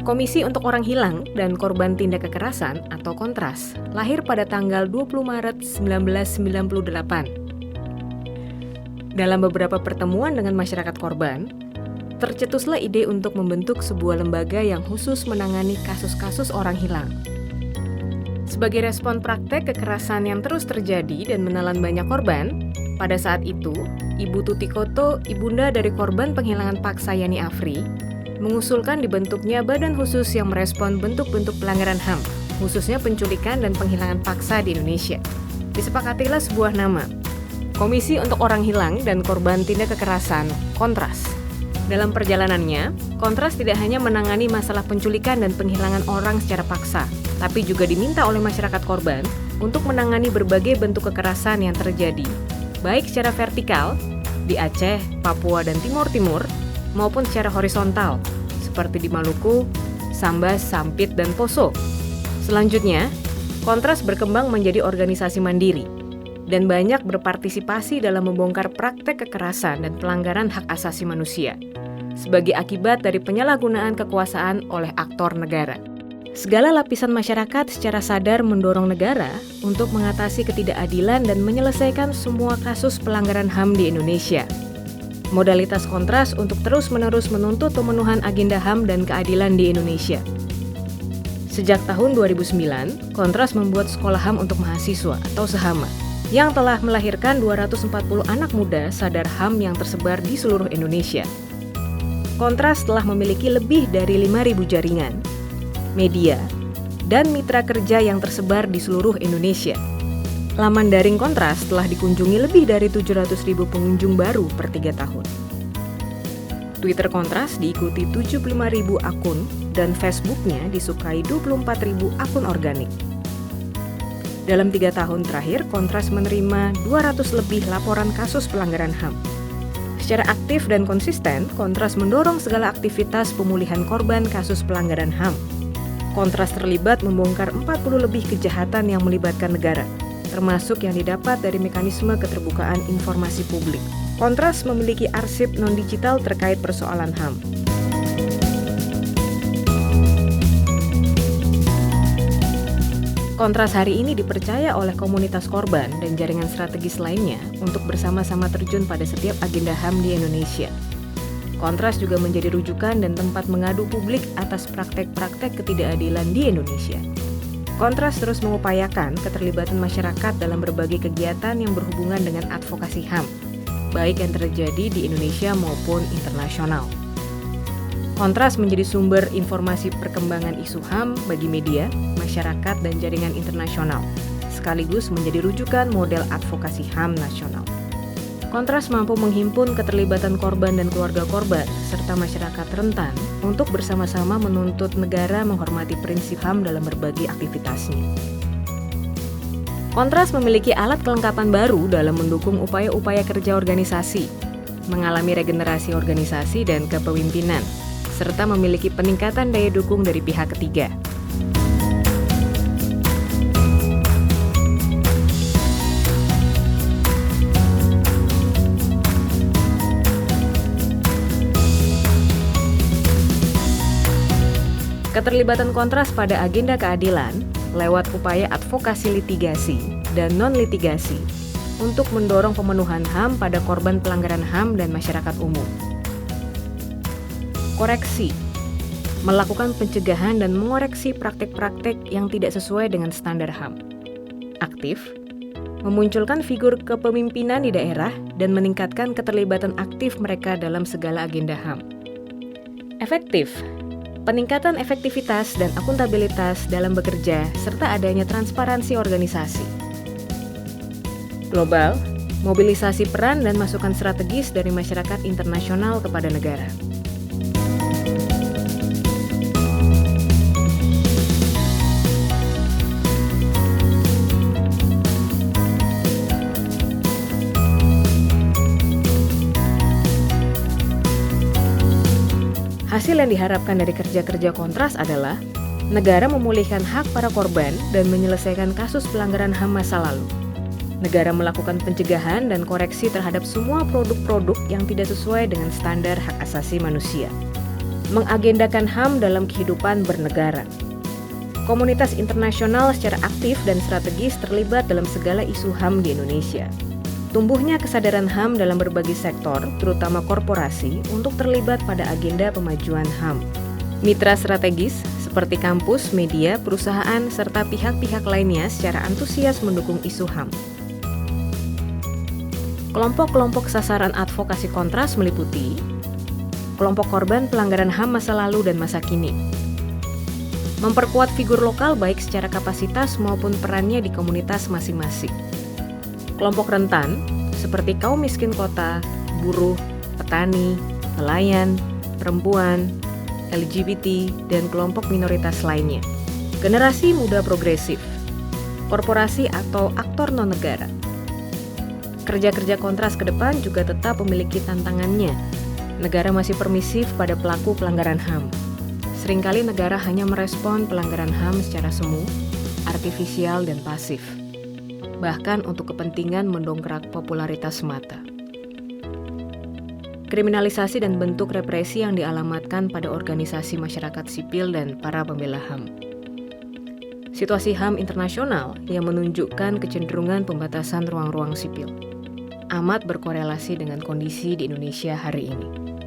Komisi untuk Orang Hilang dan Korban Tindak Kekerasan atau Kontras lahir pada tanggal 20 Maret 1998. Dalam beberapa pertemuan dengan masyarakat korban, tercetuslah ide untuk membentuk sebuah lembaga yang khusus menangani kasus-kasus orang hilang. Sebagai respon praktek kekerasan yang terus terjadi dan menelan banyak korban, pada saat itu, Ibu Tuti Koto, ibunda dari korban penghilangan paksa Yani Afri, mengusulkan dibentuknya badan khusus yang merespon bentuk-bentuk pelanggaran HAM, khususnya penculikan dan penghilangan paksa di Indonesia. Disepakatilah sebuah nama, Komisi untuk Orang Hilang dan Korban Tindak Kekerasan, Kontras. Dalam perjalanannya, Kontras tidak hanya menangani masalah penculikan dan penghilangan orang secara paksa, tapi juga diminta oleh masyarakat korban untuk menangani berbagai bentuk kekerasan yang terjadi, baik secara vertikal, di Aceh, Papua, dan Timur Timur, maupun secara horizontal, seperti di Maluku, Sambas, Sampit, dan Poso. Selanjutnya, Kontras berkembang menjadi organisasi mandiri dan banyak berpartisipasi dalam membongkar praktek kekerasan dan pelanggaran hak asasi manusia sebagai akibat dari penyalahgunaan kekuasaan oleh aktor negara. Segala lapisan masyarakat secara sadar mendorong negara untuk mengatasi ketidakadilan dan menyelesaikan semua kasus pelanggaran HAM di Indonesia. Modalitas Kontras untuk terus-menerus menuntut pemenuhan agenda HAM dan keadilan di Indonesia. Sejak tahun 2009, Kontras membuat Sekolah HAM untuk Mahasiswa atau SEHAMA, yang telah melahirkan 240 anak muda sadar HAM yang tersebar di seluruh Indonesia. Kontras telah memiliki lebih dari 5.000 jaringan, media, dan mitra kerja yang tersebar di seluruh Indonesia. Laman daring Kontras telah dikunjungi lebih dari 700.000 pengunjung baru per 3 tahun. Twitter Kontras diikuti 75.000 akun dan Facebooknya disukai 24.000 akun organik. Dalam 3 tahun terakhir, Kontras menerima 200 lebih laporan kasus pelanggaran HAM. Secara aktif dan konsisten, Kontras mendorong segala aktivitas pemulihan korban kasus pelanggaran HAM. Kontras terlibat membongkar 40 lebih kejahatan yang melibatkan negara, termasuk yang didapat dari mekanisme keterbukaan informasi publik. Kontras memiliki arsip non-digital terkait persoalan HAM. Kontras hari ini dipercaya oleh komunitas korban dan jaringan strategis lainnya untuk bersama-sama terjun pada setiap agenda HAM di Indonesia. Kontras juga menjadi rujukan dan tempat mengadu publik atas praktek-praktek ketidakadilan di Indonesia. Kontras terus mengupayakan keterlibatan masyarakat dalam berbagai kegiatan yang berhubungan dengan advokasi HAM, baik yang terjadi di Indonesia maupun internasional. Kontras menjadi sumber informasi perkembangan isu HAM bagi media, masyarakat, dan jaringan internasional, sekaligus menjadi rujukan model advokasi HAM nasional. Kontras mampu menghimpun keterlibatan korban dan keluarga korban, serta masyarakat rentan untuk bersama-sama menuntut negara menghormati prinsip HAM dalam berbagai aktivitasnya. Kontras memiliki alat kelengkapan baru dalam mendukung upaya-upaya kerja organisasi, mengalami regenerasi organisasi dan kepemimpinan, serta memiliki peningkatan daya dukung dari pihak ketiga. Keterlibatan Kontras pada agenda keadilan lewat upaya advokasi litigasi dan non-litigasi untuk mendorong pemenuhan HAM pada korban pelanggaran HAM dan masyarakat umum. Koreksi, melakukan pencegahan dan mengoreksi praktek-praktek yang tidak sesuai dengan standar HAM. Aktif, memunculkan figur kepemimpinan di daerah dan meningkatkan keterlibatan aktif mereka dalam segala agenda HAM. Efektif, peningkatan efektivitas dan akuntabilitas dalam bekerja, serta adanya transparansi organisasi. Global, mobilisasi peran dan masukan strategis dari masyarakat internasional kepada negara. Hasil yang diharapkan dari kerja-kerja Kontras adalah negara memulihkan hak para korban dan menyelesaikan kasus pelanggaran HAM masa lalu. Negara melakukan pencegahan dan koreksi terhadap semua produk-produk yang tidak sesuai dengan standar hak asasi manusia. mengagendakan HAM dalam kehidupan bernegara. Komunitas internasional secara aktif dan strategis terlibat dalam segala isu HAM di Indonesia. Tumbuhnya kesadaran HAM dalam berbagai sektor, terutama korporasi, untuk terlibat pada agenda pemajuan HAM. Mitra strategis seperti kampus, media, perusahaan, serta pihak-pihak lainnya secara antusias mendukung isu HAM. Kelompok-kelompok sasaran advokasi kontras meliputi kelompok korban pelanggaran HAM masa lalu dan masa kini. Memperkuat figur lokal baik secara kapasitas maupun perannya di komunitas masing-masing. Kelompok rentan seperti kaum miskin kota, buruh, petani, nelayan, perempuan, LGBT, dan kelompok minoritas lainnya. Generasi muda progresif, korporasi atau aktor non-negara. Kerja-kerja kontras ke depan juga tetap memiliki tantangannya. Negara masih permisif pada pelaku pelanggaran HAM. Seringkali negara hanya merespon pelanggaran HAM secara semu, artifisial, dan pasif. Bahkan untuk kepentingan mendongkrak popularitas semata. Kriminalisasi dan bentuk represi yang dialamatkan pada organisasi masyarakat sipil dan para pembela HAM. Situasi HAM internasional yang menunjukkan kecenderungan pembatasan ruang-ruang sipil amat berkorelasi dengan kondisi di Indonesia hari ini.